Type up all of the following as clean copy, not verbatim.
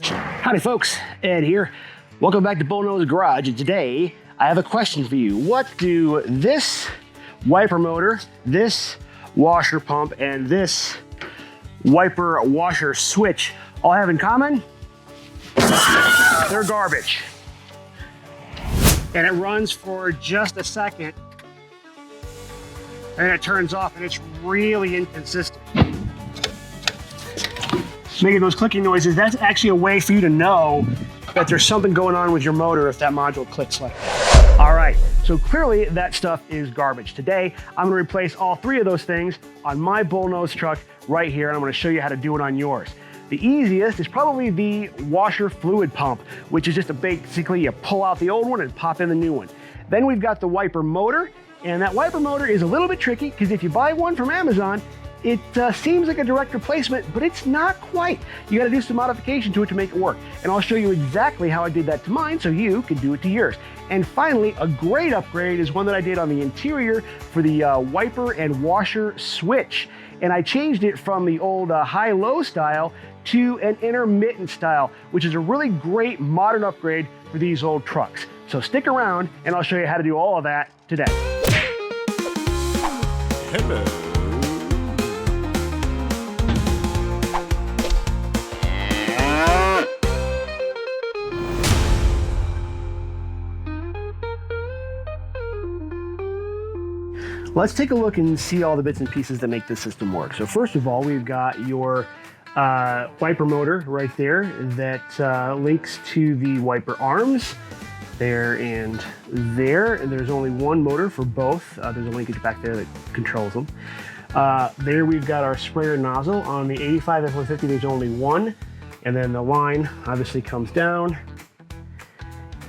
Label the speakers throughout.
Speaker 1: Howdy folks, Ed here. Welcome back to BullnoseGarage, and today I have a question for you. What do this wiper motor, this washer pump, and this wiper washer switch all have in common? They're garbage. And it runs for just a second, and it turns off, and it's really inconsistent. Making those clicking noises, that's actually a way for you to know that there's something going on with your motor if that module clicks like that. All right, so clearly that stuff is garbage. Today, I'm gonna replace all three of those things on my Bullnose truck right here, and I'm gonna show you how to do it on yours. The easiest is probably the washer fluid pump, which is just basically you pull out the old one and pop in the new one. Then we've got the wiper motor, and that wiper motor is a little bit tricky because if you buy one from Amazon, it seems like a direct replacement, but it's not quite. You gotta do some modification to it to make it work. And I'll show you exactly how I did that to mine so you can do it to yours. And finally, a great upgrade is one that I did on the interior for the wiper and washer switch. And I changed it from the old high-low style to an intermittent style, which is a really great modern upgrade for these old trucks. So stick around and I'll show you how to do all of that today.
Speaker 2: Hello.
Speaker 1: Let's take a look and see all the bits and pieces that make this system work. So first of all, we've got your wiper motor right there that links to the wiper arms there and there. And there's only one motor for both. There's a linkage back there that controls them. There we've got our sprayer nozzle. On the 85 F-150, there's only one. And then the line obviously comes down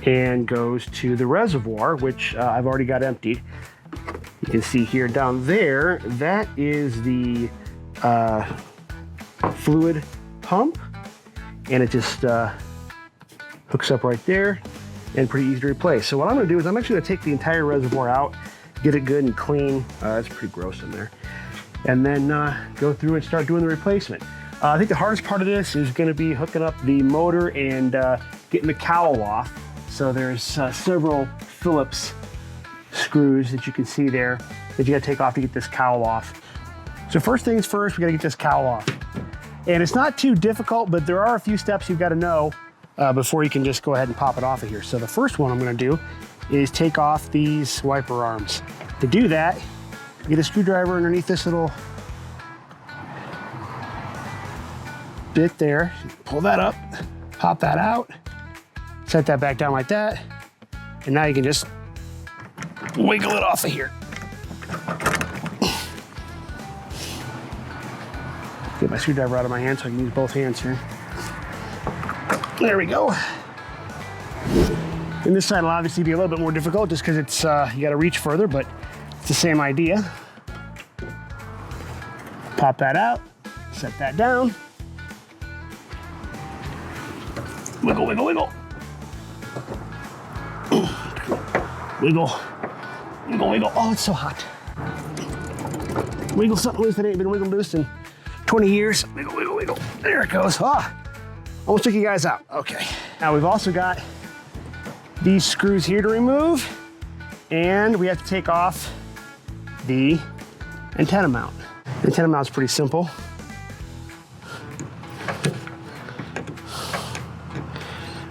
Speaker 1: and goes to the reservoir, which I've already got emptied. You can see here down there, that is the fluid pump, and it just hooks up right there and pretty easy to replace. So what I'm gonna do is I'm actually gonna take the entire reservoir out, get it good and clean. It's pretty gross in there. And then go through and start doing the replacement. I think the hardest part of this is gonna be hooking up the motor and getting the cowl off. So there's several Phillips screws that you can see there that you gotta take off to get this cowl off. So first things first, we gotta get this cowl off. And it's not too difficult, but there are a few steps you've gotta know before you can just go ahead and pop it off of here. So the first one I'm gonna do is take off these wiper arms. To do that, get a screwdriver underneath this little bit there, pull that up, pop that out, set that back down like that, and now you can just wiggle it off of here. Get my screwdriver out of my hand so I can use both hands here. There we go. And this side will obviously be a little bit more difficult just because it's you got to reach further, but it's the same idea. Pop that out, set that down. Wiggle, wiggle, wiggle. Wiggle. Wiggle, wiggle. Oh, it's so hot. Wiggle something loose that ain't been wiggled loose in 20 years. Wiggle, wiggle, wiggle. There it goes. Ah, almost took you guys out. Okay. Now we've also got these screws here to remove, and we have to take off the antenna mount. The antenna mount's pretty simple.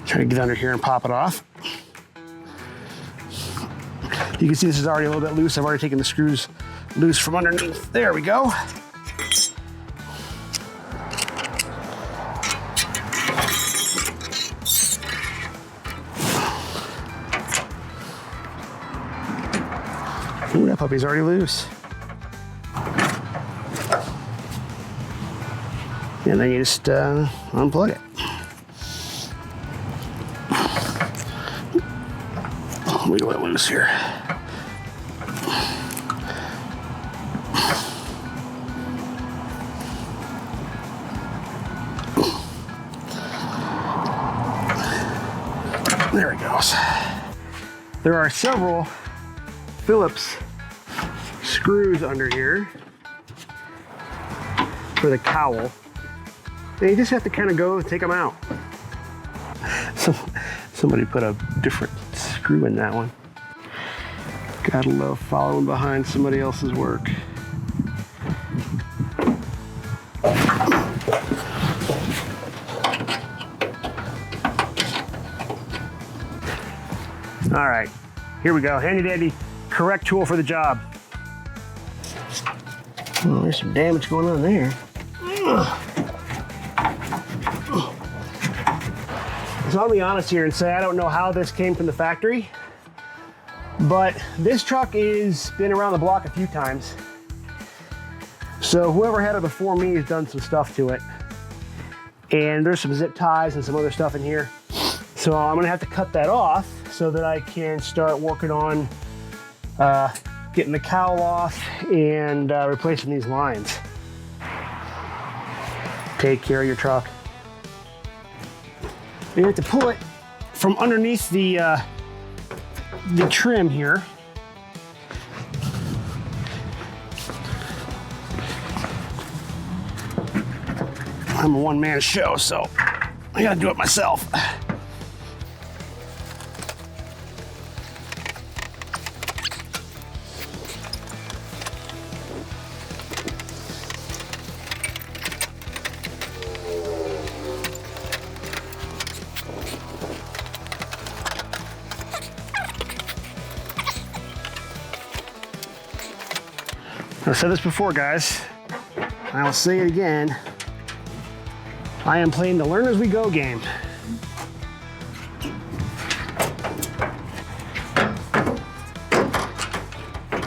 Speaker 1: Try to get under here and pop it off. You can see this is already a little bit loose. I've already taken the screws loose from underneath. There we go. Ooh, that puppy's already loose. And then you just unplug it. Wiggle it loose here. There it goes. There are several Phillips screws under here for the cowl. And you just have to kind of go take them out. Somebody put a different screw in that one. Gotta love following behind somebody else's work. All right, here we go. Handy dandy, correct tool for the job. Oh, there's some damage going on there. So I'll be honest here and say I don't know how this came from the factory, but this truck has been around the block a few times. So whoever had it before me has done some stuff to it. And there's some zip ties and some other stuff in here. So I'm gonna have to cut that off so that I can start working on getting the cowl off and replacing these lines. Take care of your truck. You have to pull it from underneath the trim here. I'm a one-man show, so I gotta do it myself. I've said this before, guys. I will say it again. I am playing the learn as we go game.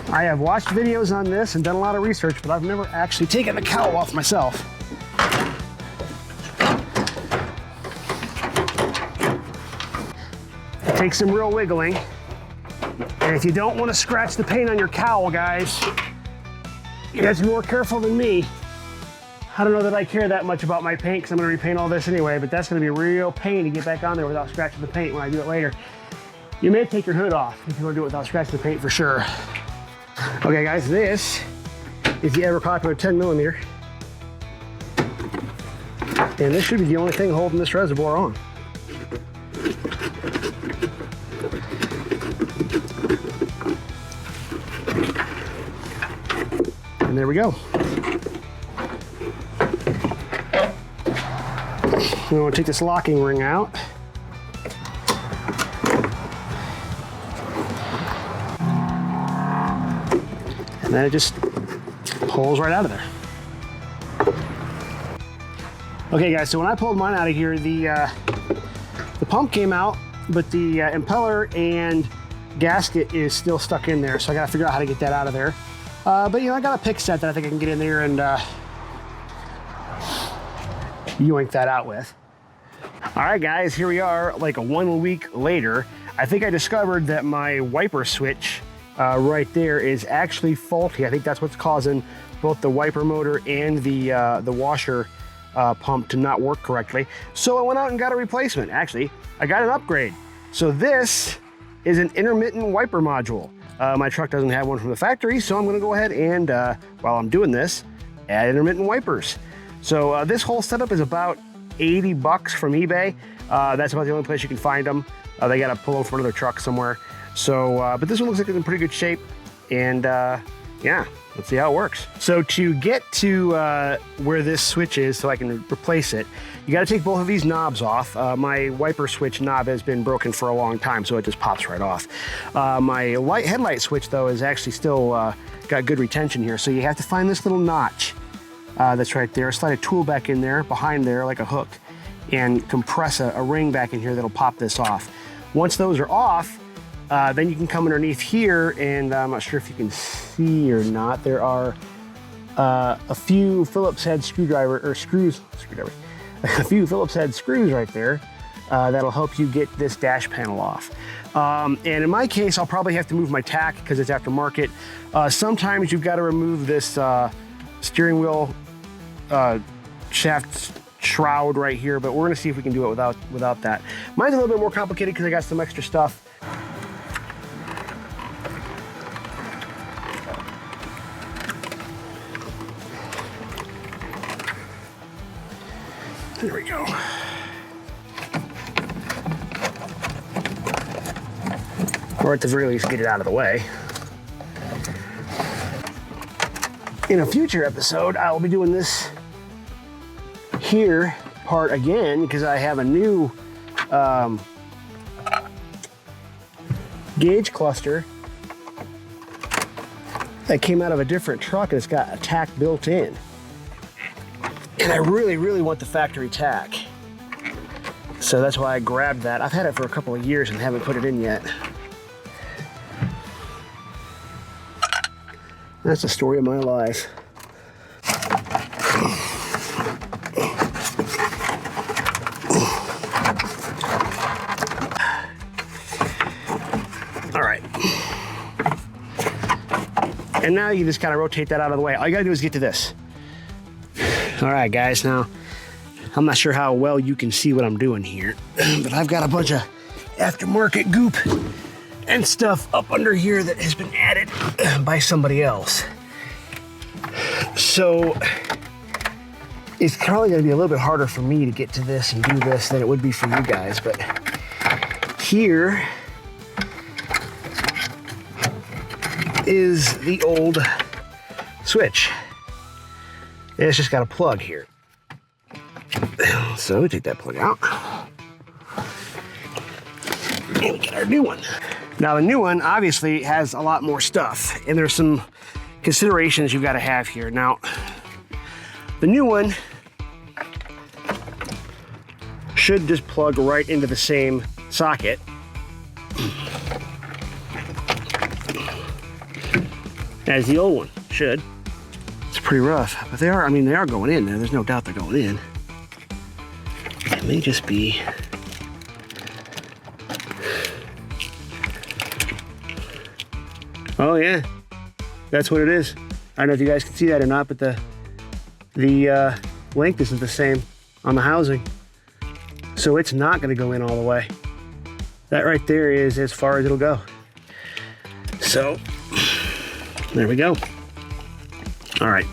Speaker 1: I have watched videos on this and done a lot of research, but I've never actually taken the cowl off myself. It takes some real wiggling. And if you don't want to scratch the paint on your cowl, guys, you have to be more careful than me. I don't know that I care that much about my paint because I'm going to repaint all this anyway, but that's going to be a real pain to get back on there without scratching the paint when I do it later. You may take your hood off if you want to do it without scratching the paint for sure. Okay guys, this is the ever popular 10mm. And this should be the only thing holding this reservoir on. And there we go. We want to take this locking ring out. And then it just pulls right out of there. Okay guys, so when I pulled mine out of here, the pump came out, but the impeller and gasket is still stuck in there. So I gotta figure out how to get that out of there. But you know, I got a pick set that I think I can get in there and yoink that out with. All right guys, here we are like 1 week later. I think I discovered that my wiper switch right there is actually faulty. I think that's what's causing both the wiper motor and the washer pump to not work correctly. So I went out and got a replacement. Actually, I got an upgrade. So this is an intermittent wiper module. My truck doesn't have one from the factory, so I'm gonna go ahead and, while I'm doing this, add intermittent wipers. So this whole setup is about 80 bucks from eBay. That's about the only place you can find them. They got to pull them from another truck somewhere. So, but this one looks like it's in pretty good shape. And yeah, let's see how it works. So to get to where this switch is so I can replace it, you got to take both of these knobs off. My wiper switch knob has been broken for a long time, so it just pops right off. My headlight switch though is actually still got good retention here. So you have to find this little notch that's right there. Slide a tool back in there, behind there like a hook, and compress a ring back in here that'll pop this off. Once those are off, then you can come underneath here, and I'm not sure if you can see or not, there are a few Phillips head a few Phillips head screws right there that'll help you get this dash panel off. And in my case, I'll probably have to move my tack because it's aftermarket. Sometimes you've got to remove this steering wheel shaft shroud right here, but we're gonna see if we can do it without that. Mine's a little bit more complicated because I got some extra stuff. There we go. or at the very least get it out of the way. In a future episode, I will be doing this here part again because I have a new gauge cluster that came out of a different truck and it's got a tack built in. And I really, really want the factory tack. So that's why I grabbed that. I've had it for a couple of years and haven't put it in yet. That's the story of my life. All right. And now you just kind of rotate that out of the way. All you gotta do is get to this. All right, guys, now I'm not sure how well you can see what I'm doing here, but I've got a bunch of aftermarket goop and stuff up under here that has been added by somebody else. So it's probably gonna be a little bit harder for me to get to this and do this than it would be for you guys, but here is the old switch. And it's just got a plug here. So we take that plug out. And we get our new one. Now the new one obviously has a lot more stuff, and there's some considerations you've got to have here. Now, the new one should just plug right into the same socket. As the old one should. It's pretty rough, but they are going in there. There's no doubt they're going in. It may just be oh yeah, that's what it is. I don't know if you guys can see that or not, but the length isn't the same on the housing. So it's not gonna go in all the way. That right there is as far as it'll go. So, there we go. All right.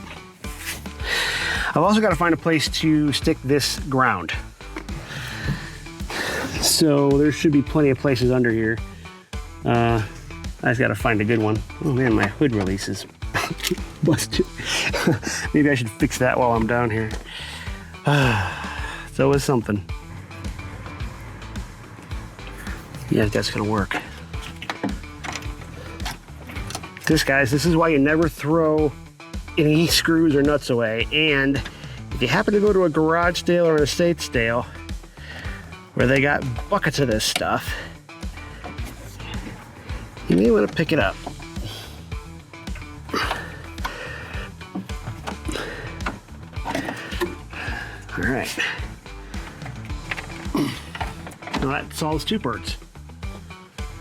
Speaker 1: I've also got to find a place to stick this ground. So there should be plenty of places under here. I just got to find a good one. Oh man, my hood release is busted. Maybe I should fix that while I'm down here. So it's something. Yeah, that's gonna work. This is why you never throw any screws or nuts away. And if you happen to go to a garage sale or an estate sale where they got buckets of this stuff, you may want to pick it up. All right. Now that solves two birds.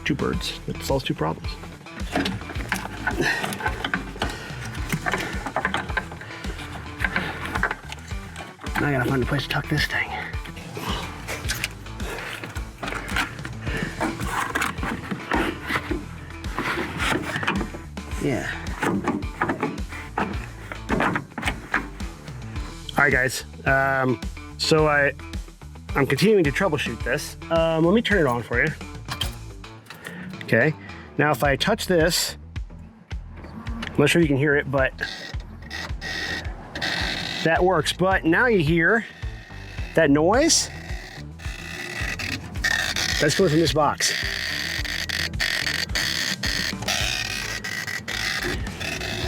Speaker 1: Two birds. That solves two problems. Now I gotta find a place to tuck this thing. Yeah. All right, guys. So I'm continuing to troubleshoot this. Let me turn it on for you. Okay. Now, if I touch this, I'm not sure you can hear it, but that works. But now you hear that noise. That's coming from this box.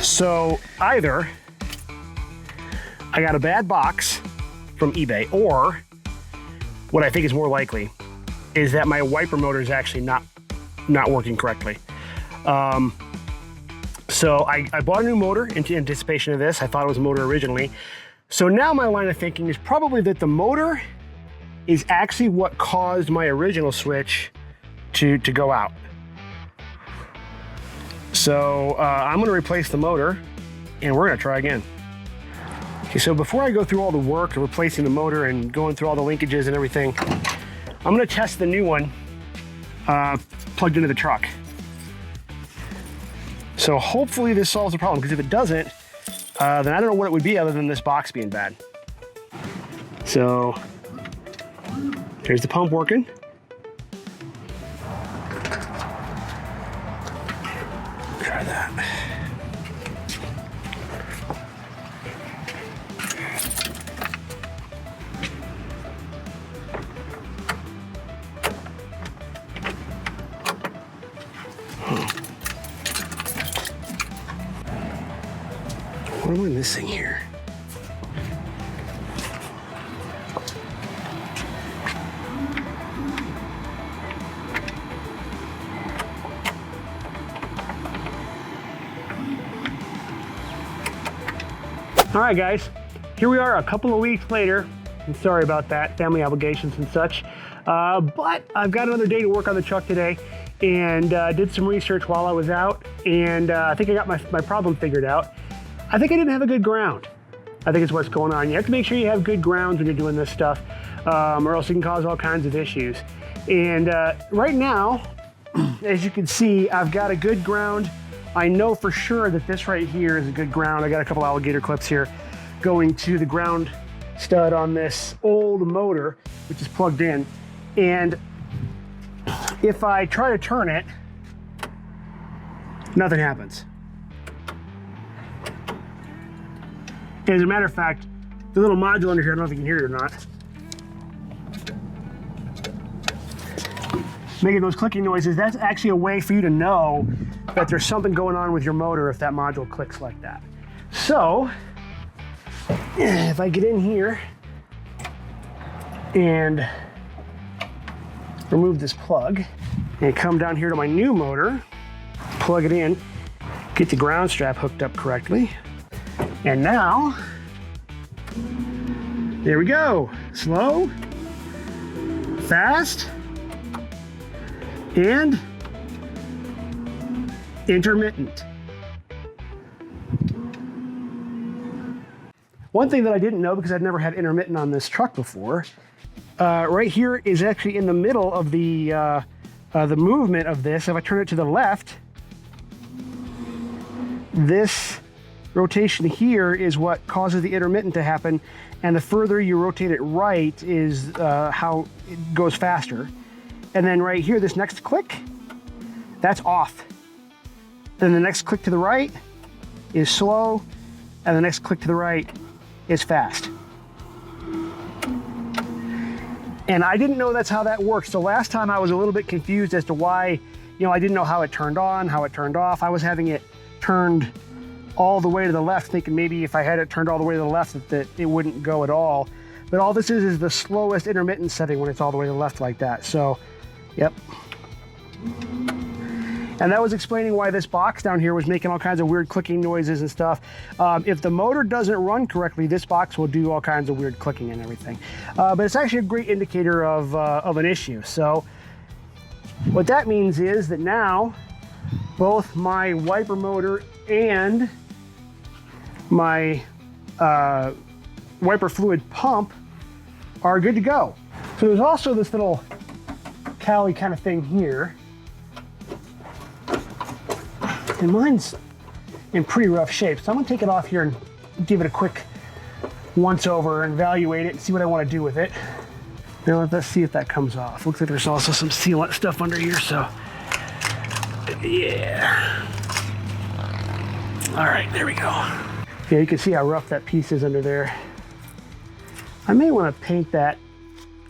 Speaker 1: So either I got a bad box from eBay, or what I think is more likely is that my wiper motor is actually not working correctly. So I bought a new motor in anticipation of this. I thought it was a motor originally. So now my line of thinking is probably that the motor is actually what caused my original switch to go out. So I'm gonna replace the motor and we're gonna try again. Okay, so before I go through all the work of replacing the motor and going through all the linkages and everything, I'm gonna test the new one plugged into the truck. So hopefully this solves the problem, because if it doesn't, then I don't know what it would be other than this box being bad. So there's the pump working. that. What am I missing here? All right, guys, here we are a couple of weeks later. And sorry about that, family obligations and such. But I've got another day to work on the truck today, and did some research while I was out, and I think I got my problem figured out. I think I didn't have a good ground. I think it's what's going on. You have to make sure you have good grounds when you're doing this stuff, or else it can cause all kinds of issues. And right now, as you can see, I've got a good ground. I know for sure that this right here is a good ground. I got a couple alligator clips here going to the ground stud on this old motor, which is plugged in. And if I try to turn it, nothing happens. As a matter of fact, the little module under here, I don't know if you can hear it or not, making those clicking noises. That's actually a way for you to know that there's something going on with your motor if that module clicks like that. So, if I get in here and remove this plug and come down here to my new motor, plug it in, get the ground strap hooked up correctly, and now, there we go. Slow, fast, and intermittent. One thing that I didn't know, because I'd never had intermittent on this truck before, right here is actually in the middle of the movement of this. If I turn it to the left, this rotation here is what causes the intermittent to happen, and the further you rotate it right is how it goes faster. And then right here, this next click, that's off. Then the next click to the right is slow, and the next click to the right is fast. And I didn't know that's how that works. So last time I was a little bit confused as to why, I didn't know how it turned on, how it turned off. I was having it turned all the way to the left, thinking maybe if I had it turned all the way to the left that it wouldn't go at all. But all this is the slowest intermittent setting when it's all the way to the left like that. So, yep. And that was explaining why this box down here was making all kinds of weird clicking noises and stuff. If the motor doesn't run correctly, this box will do all kinds of weird clicking and everything. But it's actually a great indicator of an issue. So what that means is that now both my wiper motor and my wiper fluid pump are good to go. So there's also this little Cowl kind of thing here. And mine's in pretty rough shape. So I'm gonna take it off here and give it a quick once over and evaluate it and see what I want to do with it. Now let's see if that comes off. Looks like there's also some sealant stuff under here, so yeah. All right, there we go. Yeah, you can see how rough that piece is under there. I may want to paint that,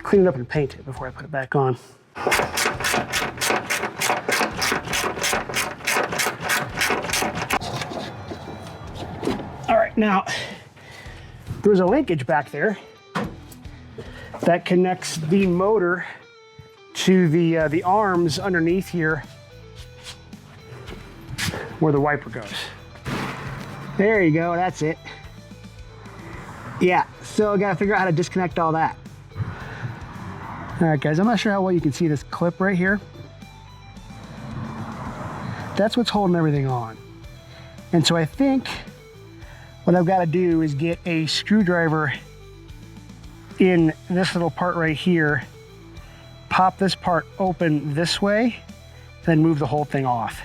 Speaker 1: clean it up and paint it before I put it back on. All right, now there's a linkage back there that connects the motor to the arms underneath here where the wiper goes. There you go, that's it. Yeah, so I gotta figure out how to disconnect all that. All right, guys, I'm not sure how well you can see this clip right here. That's what's holding everything on. And so I think what I've got to do is get a screwdriver in this little part right here, pop this part open this way, then move the whole thing off.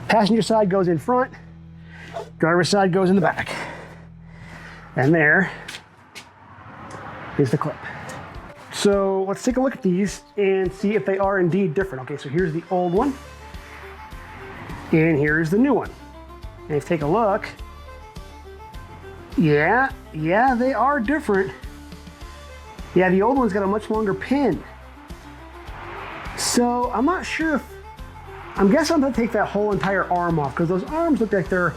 Speaker 1: Passenger side goes in front, driver's side goes in the back. And there is the clip. So let's take a look at these and see if they are indeed different. Okay, so here's the old one, and here's the new one. And if you take a look, yeah, they are different. Yeah, the old one's got a much longer pin. So I'm not sure if, I'm guessing I'm gonna take that whole entire arm off, because those arms look like they're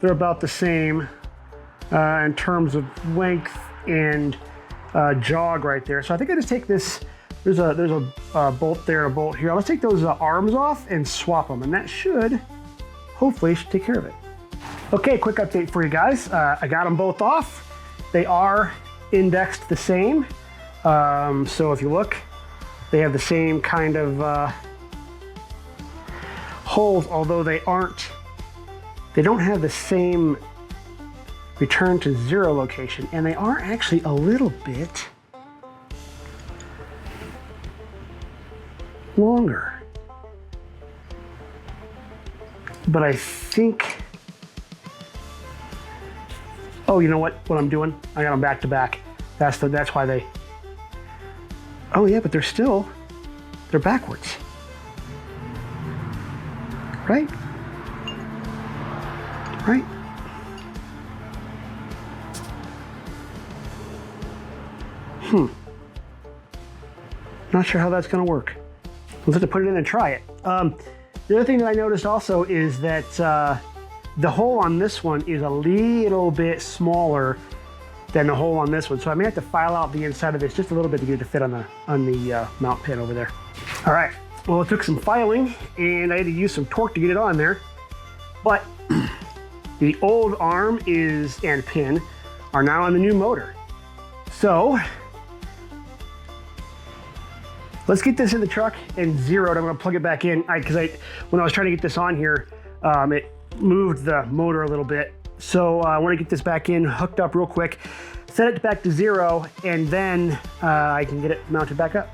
Speaker 1: about the same in terms of length and jog right there. So I think I just take this, there's a bolt there, a bolt here. Let's take those arms off and swap them, and that should, hopefully, take care of it. Okay, quick update for you guys. I got them both off. They are indexed the same. So if you look, they have the same kind of holes, although they don't have the same return to zero location, and they are actually a little bit longer. But I think, oh, you know what I'm doing? I got them back to back. That's why they, oh yeah, but they're backwards. Right? Right? Not sure how that's gonna work. We'll have to put it in and try it. The other thing that I noticed also is that the hole on this one is a little bit smaller than the hole on this one. So I may have to file out the inside of this just a little bit to get it to fit on the mount pin over there. All right, well, it took some filing and I had to use some torque to get it on there, but the old arm and pin are now on the new motor. So let's get this in the truck and zeroed. I'm gonna plug it back in, because when I was trying to get this on here, it moved the motor a little bit. So I wanna get this back in, hooked up real quick, set it back to zero, and then I can get it mounted back up.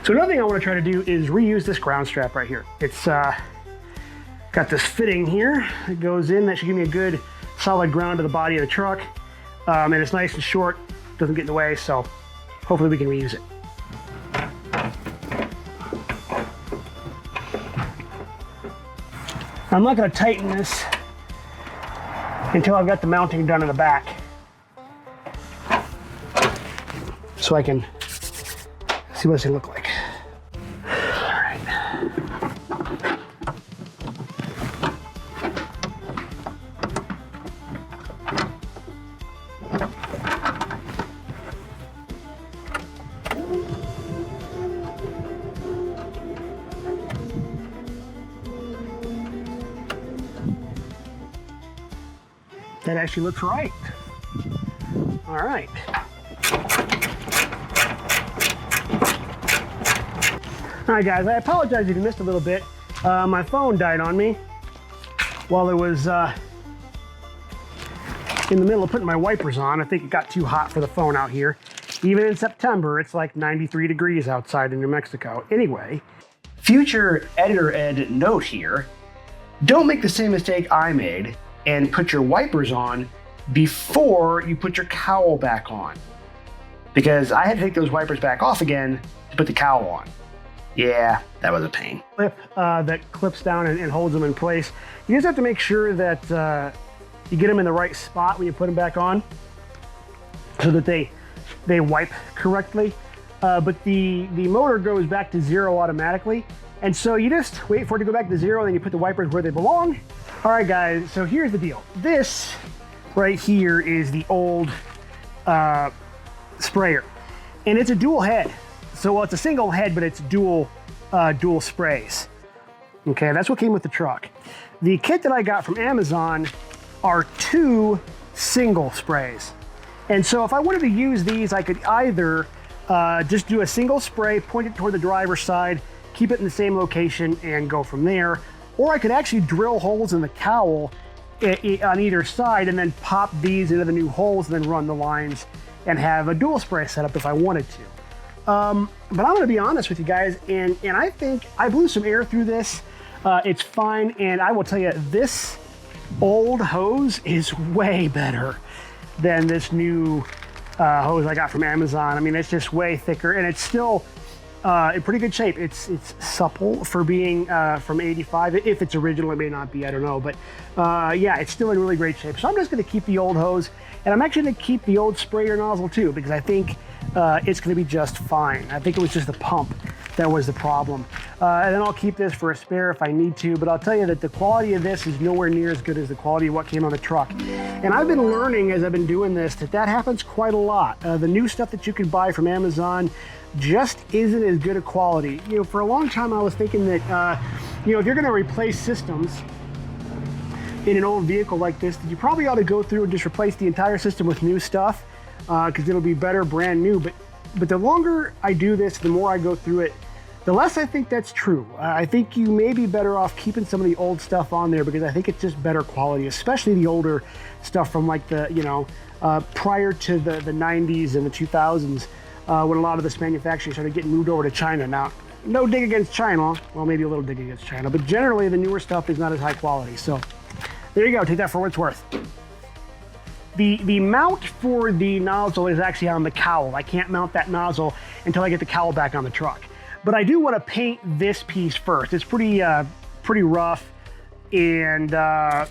Speaker 1: So another thing I want to try to do is reuse this ground strap right here. It's got this fitting here that goes in. That should give me a good solid ground to the body of the truck. And it's nice and short, doesn't get in the way, so hopefully we can reuse it. I'm not going to tighten this until I've got the mounting done in the back, so I can see what it's going to look like. All right. That actually looks right. All right. All right, guys, I apologize if you missed a little bit. My phone died on me while it was in the middle of putting my wipers on. I think it got too hot for the phone out here. Even in September, it's like 93 degrees outside in New Mexico. Anyway, future editor ed note here, don't make the same mistake I made and put your wipers on before you put your cowl back on. Because I had to take those wipers back off again to put the cowl on. Yeah, that was a pain. Clip that clips down and holds them in place. You just have to make sure that you get them in the right spot when you put them back on so that they wipe correctly. But the motor goes back to zero automatically. And so you just wait for it to go back to zero, and then you put the wipers where they belong. All right, guys, so here's the deal. This right here is the old sprayer, and it's a dual head. So, well, it's a single head, but it's dual sprays. Okay, that's what came with the truck. The kit that I got from Amazon are 2 single sprays. And so if I wanted to use these, I could either just do a single spray, point it toward the driver's side, keep it in the same location, and go from there. Or I could actually drill holes in the cowl on either side and then pop these into the new holes and then run the lines and have a dual spray setup if I wanted to. But I'm gonna be honest with you guys, and I think I blew some air through this. it's fine. And I will tell you, this old hose is way better than this new hose I got from Amazon. I mean, it's just way thicker, and it's still in pretty good shape. It's supple for being from 85. If it's original, it may not be, I don't know. But yeah, it's still in really great shape. So I'm just gonna keep the old hose, and I'm actually gonna keep the old sprayer nozzle too, because I think it's gonna be just fine. I think it was just the pump that was the problem. And then I'll keep this for a spare if I need to, but I'll tell you that the quality of this is nowhere near as good as the quality of what came on the truck. And I've been learning as I've been doing this that happens quite a lot. The new stuff that you can buy from Amazon just isn't as good a quality. You know, for a long time I was thinking that, you know, if you're gonna replace systems in an old vehicle like this, you probably ought to go through and just replace the entire system with new stuff, because it'll be better brand new. But the longer I do this, the more I go through it, the less I think that's true. I think you may be better off keeping some of the old stuff on there, because I think it's just better quality, especially the older stuff from like the, you know, prior to the 90s and the 2000s, when a lot of this manufacturing started getting moved over to China. Now, no dig against China, well, maybe a little dig against China, but generally the newer stuff is not as high quality. So there you go, take that for what it's worth. The mount for the nozzle is actually on the cowl. I can't mount that nozzle until I get the cowl back on the truck. But I do want to paint this piece first. It's pretty rough, and it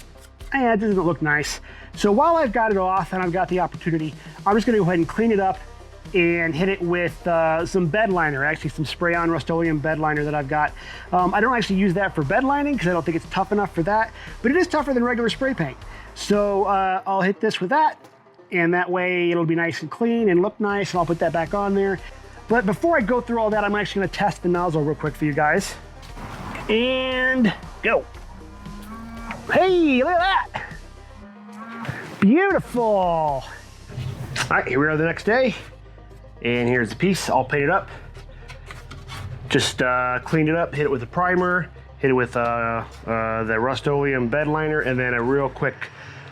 Speaker 1: doesn't look nice. So while I've got it off and I've got the opportunity, I'm just going to go ahead and clean it up and hit it with some bed liner, actually some spray-on Rust-Oleum bed liner that I've got. I don't actually use that for bed lining because I don't think it's tough enough for that, but it is tougher than regular spray paint. So I'll hit this with that, and that way it'll be nice and clean and look nice, and I'll put that back on there. But before I go through all that, I'm actually gonna test the nozzle real quick for you guys. And go. Hey, look at that. Beautiful. All right, here we are the next day. And here's the piece, all painted up. Just cleaned it up, hit it with a primer, hit it with the Rust-Oleum bed liner, and then a real quick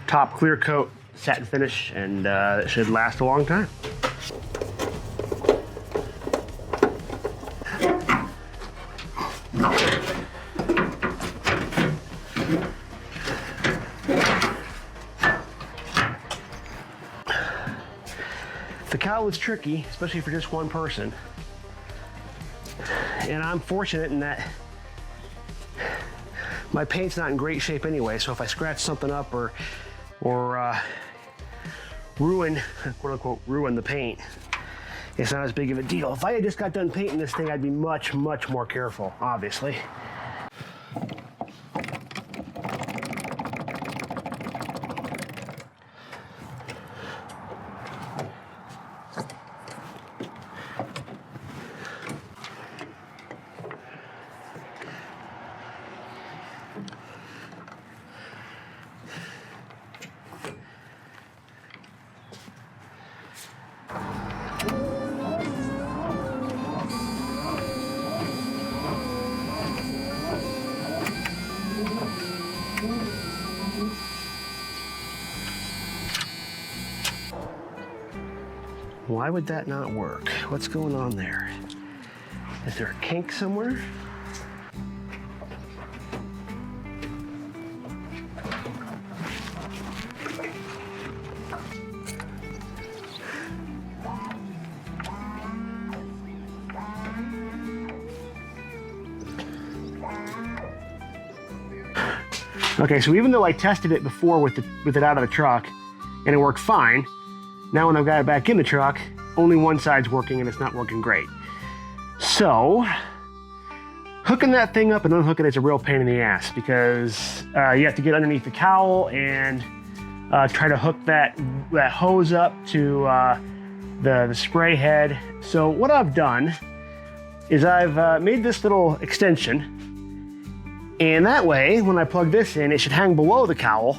Speaker 1: top clear coat, satin finish, and it should last a long time. The cowl is tricky, especially for just one person. And I'm fortunate in that my paint's not in great shape anyway, so if I scratch something up or ruin, quote unquote, ruin the paint, it's not as big of a deal. If I had just got done painting this thing, I'd be much, much more careful, obviously. Why would that not work? What's going on there? Is there a kink somewhere? Okay, so even though I tested it before with it out of the truck and it worked fine, now when I've got it back in the truck, only one side's working and it's not working great. So, hooking that thing up and unhooking it's a real pain in the ass, because you have to get underneath the cowl and try to hook that hose up to the spray head. So what I've done is I've made this little extension, and that way when I plug this in, it should hang below the cowl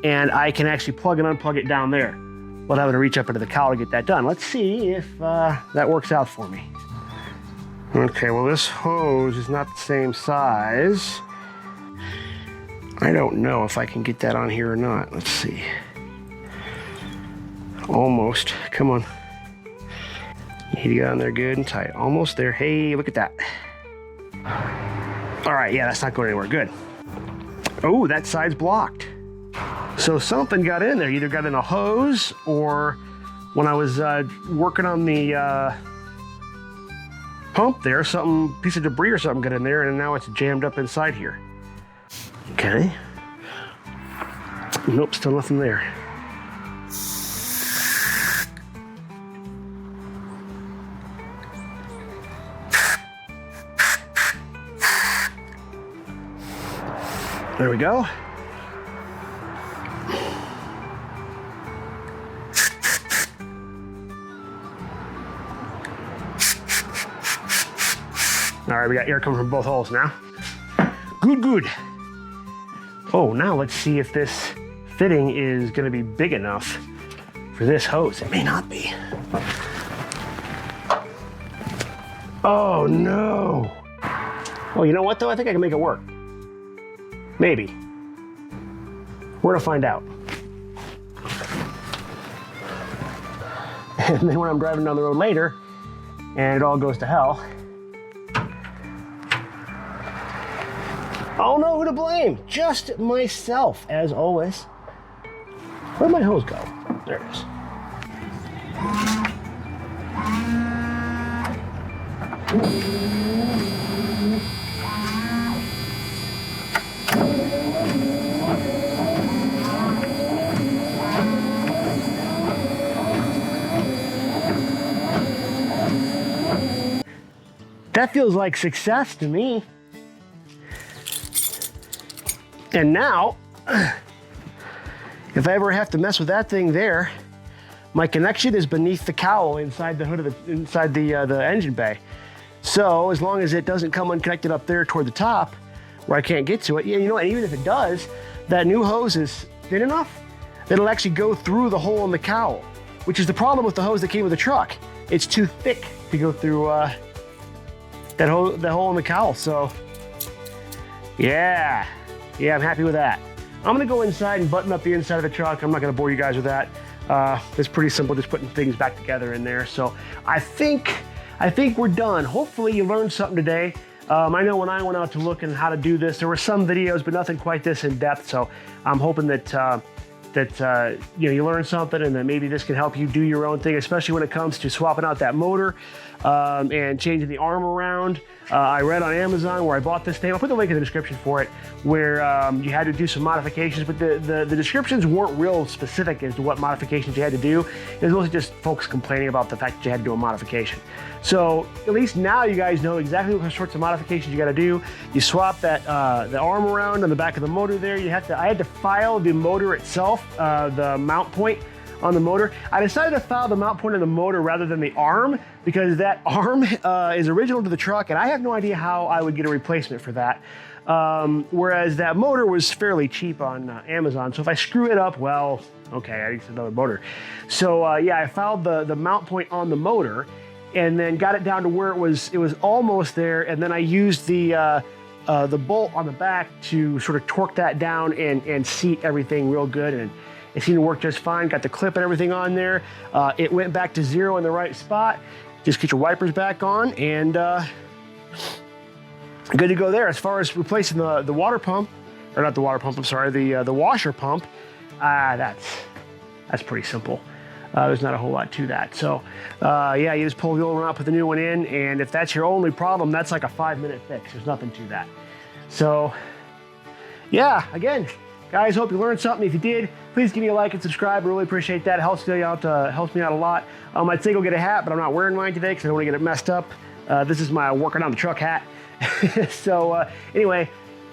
Speaker 1: and I can actually plug and unplug it down there without having to reach up into the cowl to get that done. Let's see if that works out for me. Okay, well this hose is not the same size. I don't know if I can get that on here or not. Let's see. Almost, come on. You need to get on there good and tight. Almost there, hey, look at that. All right, yeah, that's not going anywhere. Good. Oh, that side's blocked. So something got in there. Either got in a hose, or when I was working on the pump there, some piece of debris or something got in there, and now it's jammed up inside here. Okay. Nope, still nothing there. There we go. All right, we got air coming from both holes now. Good, good. Oh, now let's see if this fitting is gonna be big enough for this hose. It may not be. Oh no. Oh, you know what though? I think I can make it work. Maybe. We're gonna find out. And then when I'm driving down the road later and it all goes to hell, I'll know who to blame. Just myself, as always. Where'd my hose go? There it is. That feels like success to me. And now, if I ever have to mess with that thing there, my connection is beneath the cowl inside the hood of the engine bay. So as long as it doesn't come unconnected up there toward the top where I can't get to it, you know, and even if it does, that new hose is thin enough that it'll actually go through the hole in the cowl, which is the problem with the hose that came with the truck. It's too thick to go through that hole in the cowl. So yeah, I'm happy with that. I'm gonna go inside and button up the inside of the truck. I'm not gonna bore you guys with that. It's pretty simple, just putting things back together in there. So I think we're done. Hopefully you learned something today. I know when I went out to look at how to do this, there were some videos, but nothing quite this in depth. So I'm hoping that you learn something, and that maybe this can help you do your own thing, especially when it comes to swapping out that motor and changing the arm around. I read on Amazon where I bought this thing. I'll put the link in the description for it, where you had to do some modifications, but the descriptions weren't real specific as to what modifications you had to do. It was mostly just folks complaining about the fact that you had to do a modification. So at least now you guys know exactly what sorts of modifications you got to do. You swap that the arm around on the back of the motor there. I had to file the motor itself, the mount point on the motor. I decided to file the mount point on the motor rather than the arm, because that arm is original to the truck, and I have no idea how I would get a replacement for that. Whereas that motor was fairly cheap on Amazon. So if I screw it up, well, okay, I need another motor. So yeah, I filed the mount point on the motor, and then got it down to where it was almost there, and then I used the bolt on the back to sort of torque that down and seat everything real good, and it seemed to work just fine. Got the clip and everything on there. It went back to 0 in the right spot. Just get your wipers back on, and good to go there. As far as replacing the water pump, or not the water pump, I'm sorry, the washer pump, that's pretty simple. There's not a whole lot to that. So yeah, you just pull the old one out, put the new one in, and if that's your only problem, that's like a 5-minute fix. There's nothing to that. So yeah, again, guys, hope you learned something. If you did, please give me a like and subscribe. I really appreciate that. It helps me out a lot. I'd say go get a hat, but I'm not wearing mine today because I don't want to get it messed up. This is my working on the truck hat. So anyway,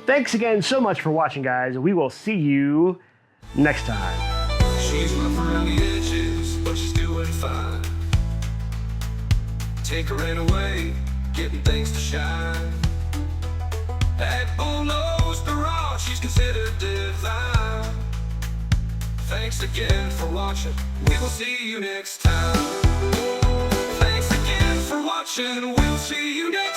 Speaker 1: thanks again so much for watching, guys. We will see you next time.
Speaker 2: She's rough around the edges, but she's doing fine. Take her in away, getting things to shine. At Bullnose Garage, she's considered divine. Thanks again for watching. We will see you next time. Thanks again for watching. We'll see you next time.